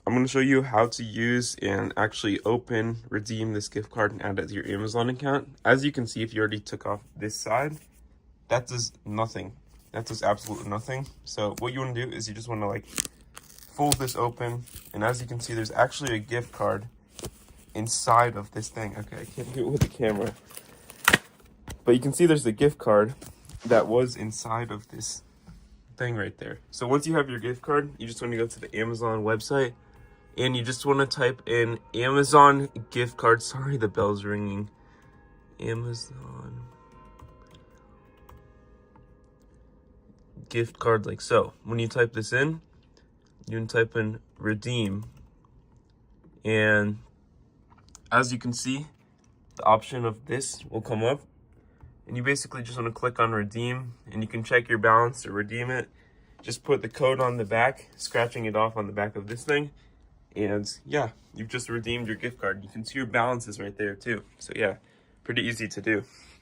I'm going to show you how to use and actually redeem this gift card and add it to your Amazon account. As you can see, if you already took off this side, that does nothing. That does absolutely nothing. So what you want to do is you just want to like fold this open, and as you can see, there's actually a gift card inside of this thing. Okay, I can't do it with the camera, but you can see there's a gift card that was inside of this thing right there. So once you have your gift card, you just want to go to the Amazon website and you just want to type in Amazon gift card. Sorry, the bell's ringing. Amazon gift card, like so. When you type this in, you can type in redeem, and as you can see, the option of this will come up, and you basically just want to click on redeem, and you can check your balance to redeem it. Just put the code on the back, scratching it off on the back of this thing, and yeah, you've just redeemed your gift card. You can see your balances right there too. So yeah, pretty easy to do.